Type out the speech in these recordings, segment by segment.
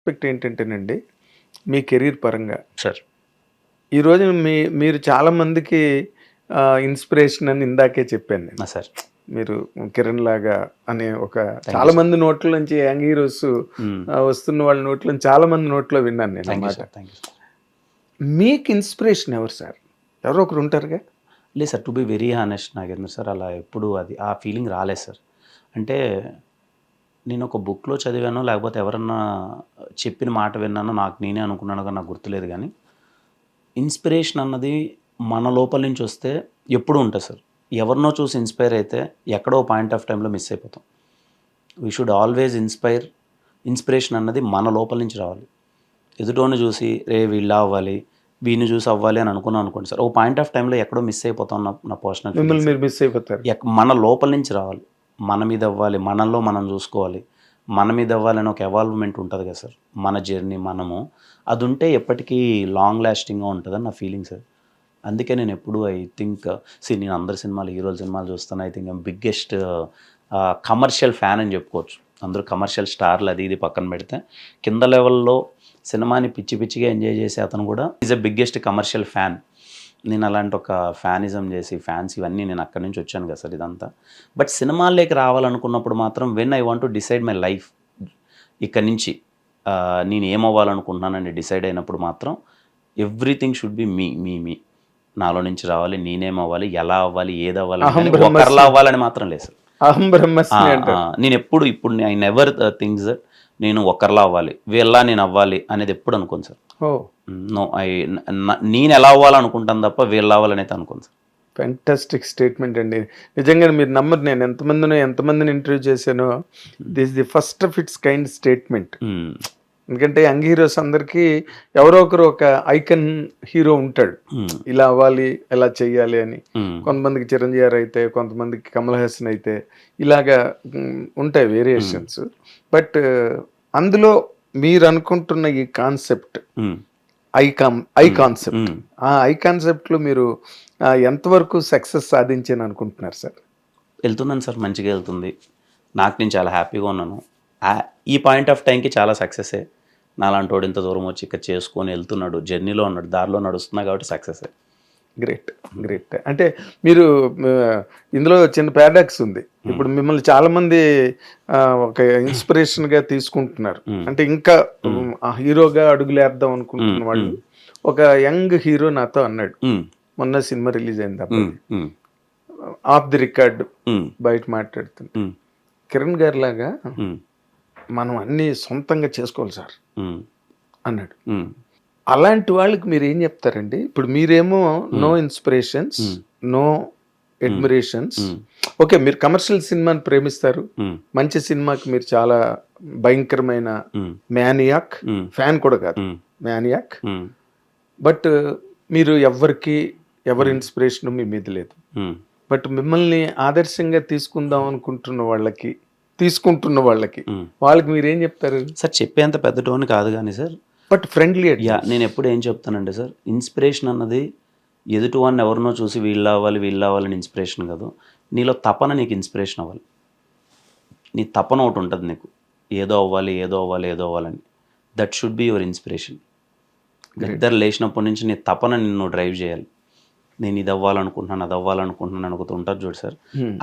Aspect ఏంటంటేనండి, మీ career పరంగా sir. ఈరోజు మీరు చాలా మందికి ఇన్స్పిరేషన్ అని ఇందాకే చెప్పాను నేను. సార్. మీరు కిరణ్ లాగా అనే ఒక you, చాలా sir. మంది నోట్ల నుంచి యంగ్ హీరోస్ వస్తున్న వాళ్ళ నోట్ల నుంచి చాలా మంది నోట్లో విన్నాను నేను థ్యాంక్ యూ అన్నమాట. సార్. Thank you sir. మీకు ఇన్స్పిరేషన్ ఎవరు సార్? ఎవరో ఒకరు ఉంటారుగా. లేదు sir, to be very honest Nagendra sir, అలా ఎప్పుడు అది ఆ ఫీలింగ్ రాలేదు సార్. అంటే నేను ఒక బుక్లో చదివానో లేకపోతే ఎవరన్నా చెప్పిన మాట విన్నానో నాకు నేనే అనుకున్నానో కానీ నాకు గుర్తులేదు. కానీ ఇన్స్పిరేషన్ అన్నది మన లోపల నుంచి వస్తే ఎప్పుడూ ఉంటుంది సార్. ఎవరినో చూసి ఇన్స్పైర్ అయితే ఎక్కడో పాయింట్ ఆఫ్ టైంలో మిస్ అయిపోతాం. వీ షుడ్ ఆల్వేస్ ఇన్స్పిరేషన్ అన్నది మన లోపల నుంచి రావాలి. ఎదుటోని చూసి రే వీళ్ళ అవ్వాలి, వీడిని చూసి అవ్వాలి అని అనుకోండి సార్, ఓ పాయింట్ ఆఫ్ టైంలో ఎక్కడో మిస్ అయిపోతాం. నా పర్సనల్ మిమ్మల్ని మీరు మిస్ అయిపోతారు. మన లోపల నుంచి రావాలి, మన మీద అవ్వాలి, మనలో మనం చూసుకోవాలి, మన మీద అవ్వాలని ఒక ఎవాల్వ్మెంట్ ఉంటుంది కదా సార్. మన జర్నీ మనము అది ఉంటే ఎప్పటికీ లాంగ్ లాస్టింగ్గా ఉంటుందని నా ఫీలింగ్ సార్. అందుకే నేను ఎప్పుడు ఐ థింక్ నేను అందరి సినిమాలు, హీరోల సినిమాలు చూస్తాను. I think biggest commercial fan అని చెప్పుకోవచ్చు. అందరూ కమర్షియల్ స్టార్లు అది ఇది పక్కన పెడితే కింద లెవెల్లో సినిమాని పిచ్చి పిచ్చిగా ఎంజాయ్ చేసే అతను కూడా is a biggest commercial fan. నేను అలాంటి ఒక ఫ్యానిజం చేసి ఫ్యాన్స్ ఇవన్నీ నేను అక్కడి నుంచి వచ్చాను కదా సార్ ఇదంతా. బట్ సినిమాల్లోకి రావాలనుకున్నప్పుడు మాత్రం when I want to decide my life, ఇక్కడి నుంచి నేను ఏమవ్వాలనుకుంటున్నానని డిసైడ్ అయినప్పుడు మాత్రం ఎవ్రీథింగ్ షుడ్ బి మీ నాలో నుంచి రావాలి, నేనేమవ్వాలి, ఎలా అవ్వాలి, ఏది అవ్వాలి, ఒకరిలా అవ్వాలని మాత్రం లేదు సార్. నేను ఇప్పుడు ఐ నెవర్ థింగ్స్ దట్ నేను ఒకరిలా అవ్వాలి, వీళ్ళ నేను అవ్వాలి అనేది ఎప్పుడు అనుకోను సార్. నో, నేను ఎలా అవ్వాలనుకుంటాను తప్ప వీళ్ళు అవ్వాలనేది అనుకోను సార్. ఫ్యాంటాస్టిక్ స్టేట్మెంట్ అండి. నిజంగా మీరు నమ్మరు, నేను ఎంతమందిని ఇంటర్వ్యూ చేశానో this the first of it's kind statement. ఎందుకంటే యంగ్ హీరోస్ అందరికీ ఎవరో ఒకరు ఒక ఐకన్ హీరో ఉంటాడు, ఇలా అవ్వాలి, ఇలా చెయ్యాలి అని. కొంతమందికి చిరంజీవి గారు అయితే, కొంతమందికి కమల్ హాసన్ అయితే, ఇలాగా ఉంటాయి వేరియేషన్స్. బట్ అందులో మీరు అనుకుంటున్న ఈ కాన్సెప్ట్ ఐ కాన్సెప్ట్, ఆ ఐ కాన్సెప్ట్లో మీరు ఎంతవరకు సక్సెస్ సాధించాను అనుకుంటున్నారు సార్? వెళ్తున్నాను సార్, మంచిగా వెళ్తుంది. నాకు నేను చాలా హ్యాపీగా ఉన్నాను. ఈ పాయింట్ ఆఫ్ టైంకి చాలా సక్సెసే. నాలాంటి వాడు ఇంత దూరం వచ్చి ఇక్కడ చేసుకొని వెళ్తున్నాడు, జర్నీలో ఉన్నాడు, దారిలో నడుస్తున్నా కాబట్టి సక్సెసే. గ్రేట్. అంటే మీరు ఇందులో చిన్న పారాడాక్స్ ఉంది. ఇప్పుడు మిమ్మల్ని చాలా మంది ఒక ఇన్స్పిరేషన్ గా తీసుకుంటున్నారు. అంటే ఇంకా హీరోగా అడుగులేద్దాం అనుకుంటున్న వాళ్ళు. ఒక యంగ్ హీరో నాతో అన్నాడు, మొన్న సినిమా రిలీజ్ అయింది, ఆఫ్ ది రికార్డ్ బయట మాట్లాడుతుంది, కిరణ్ గారి లాగా మనం అన్ని సొంతంగా చేసుకోవాలి సార్ అన్నాడు. అలాంటి వాళ్ళకి మీరు ఏం చెప్తారండి? ఇప్పుడు మీరేమో నో ఇన్స్పిరేషన్స్, నో అడ్మిరేషన్స్. ఓకే, మీరు కమర్షియల్ సినిమాని ప్రేమిస్తారు, మంచి సినిమాకి మీరు చాలా భయంకరమైన మ్యానియాక్ ఫ్యాన్ కూడా కాదు, మ్యానియాక్. బట్ మీరు ఎవరి ఇన్స్పిరేషన్ మీ మీద లేదు. బట్ మిమ్మల్ని ఆదర్శంగా తీసుకుంటున్న వాళ్ళకి మీరేం చెప్తారు సార్? చెప్పేంత పెద్ద టోన్ కాదు కానీ సార్, బట్ ఫ్రెండ్లీ. నేను ఎప్పుడు ఏం చెప్తానంటే సార్, ఇన్స్పిరేషన్ అన్నది ఎదుటి వాడిని ఎవరినో చూసి వీళ్ళు అవ్వాలని ఇన్స్పిరేషన్ కాదు. నీలో తపన నీకు ఇన్స్పిరేషన్ అవ్వాలి. నీ తపన ఒకటి ఉంటుంది నీకు, ఏదో అవ్వాలని. That should be your inspiration. ఇద్దరు లేచినప్పటి నుంచి నీ తపన నిన్ను డ్రైవ్ చేయాలి. నేను ఇది అవ్వాలనుకుంటున్నాను అనుకుతూ ఉంటారు చూడు సార్,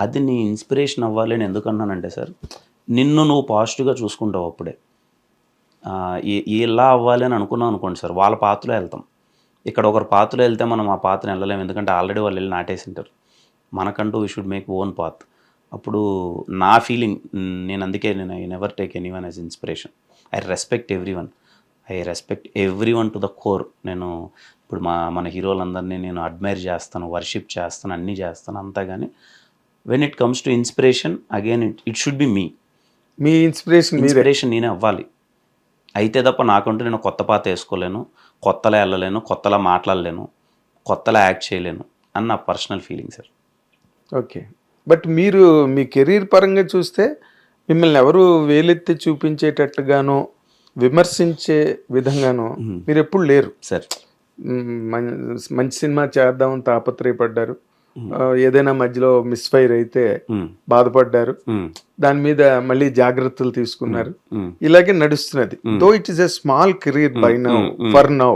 అది నీ ఇన్స్పిరేషన్ అవ్వాలి అని ఎందుకు అన్నానంటే సార్, నిన్ను నువ్వు పాజిటివ్గా చూసుకుంటావు. అప్పుడే ఇలా అవ్వాలి అని అనుకున్నాం అనుకోండి సార్, వాళ్ళ పాత్రలో వెళ్తాం. ఇక్కడ ఒకరి పాత్రలో వెళ్తే మనం ఆ పాత్రను వెళ్ళలేము, ఎందుకంటే ఆల్రెడీ వాళ్ళు వెళ్ళి నాటేసింటారు. మనకంటూ we should make own path. అప్పుడు నా ఫీలింగ్, అందుకే I never take anyone as inspiration. I respect every one to the core. నేను ఇప్పుడు మన హీరోలందరినీ నేను అడ్మైర్ చేస్తాను, వర్షిప్ చేస్తాను, అన్నీ చేస్తాను అంతా. కానీ when it comes to inspiration, again it should be me inspiration నేనే అవ్వాలి. అయితే తప్ప నాకంటూ నేను కొత్త పాత వేసుకోలేను, కొత్తలా వెళ్ళలేను, కొత్తలా మాట్లాడలేను, కొత్తలా యాక్ట్ చేయలేను అని నా personal feeling sir. Okay, but మీరు మీ కెరీర్ పరంగా చూస్తే మిమ్మల్ని ఎవరు వేలెత్తి చూపించేటట్టుగానో విమర్శించే విధంగానో మీరు ఎప్పుడు లేరు సార్. మంచి సినిమా చేద్దామని తాపత్రయపడ్డారు, ఏదైనా మధ్యలో మిస్ఫైర్ అయితే బాధపడ్డారు, దాని మీద మళ్ళీ జాగ్రత్తలు తీసుకున్నారు. ఇలాగే నడుస్తున్నది. Though it is a small career by now for now.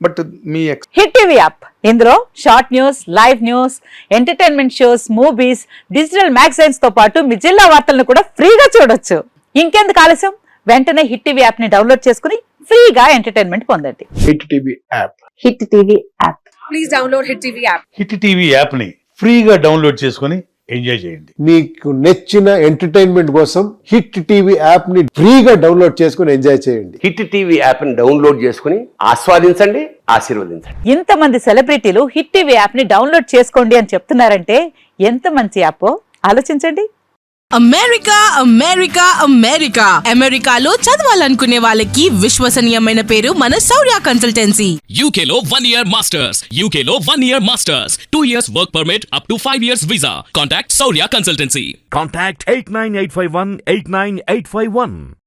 But మీ హిట్ టీవీ యాప్, ఇందులో short news, live news, entertainment shows, movies, digital magazines తో పాటు మీ జిల్లా వార్తలను కూడా ఫ్రీగా చూడొచ్చు. ఇంకెందుకు ఆలస్యం, వెంటనే హిట్ టీవీ యాప్ ని డౌన్లోడ్ చేసుకుని ఫ్రీగా ఎంటర్టైన్మెంట్ పొందండి. Hit TV app. Hit TV app. Please download hit TV app. Hit TV యాప్ని ఫ్రీగా డౌన్లోడ్ చేసుకొని ఎంజాయ్ చేయండి. మీకు నచ్చిన ఎంటర్టైన్మెంట్ కోసం హిట్ టీవీ యాప్ ని ఫ్రీగా డౌన్లోడ్ చేసుకుని ఎంజాయ్ చేయండి. హిట్ టీవీ యాప్ ని డౌన్లోడ్ చేసుకుని ఆస్వాదించండి, ఆశీర్వదించండి. ఇంతమంది సెలబ్రిటీలు హిట్ టీవీ యాప్ ని డౌన్లోడ్ చేసుకోండి అని చెప్తున్నారంటే ఎంత మంచి యాప్ ఆలోచించండి. అమెరికా అమెరికా అమెరికా అమెరికాలో చదవాలనుకునే వాళ్ళకి విశ్వసనీయమైన పేరు మన శౌర్య కన్సల్టెన్సీ. UK లో 1 year masters. UK లో 1 year masters. 2 years work permit up to 5 years visa. Contact Saurya Consultancy. Contact 89851 89851.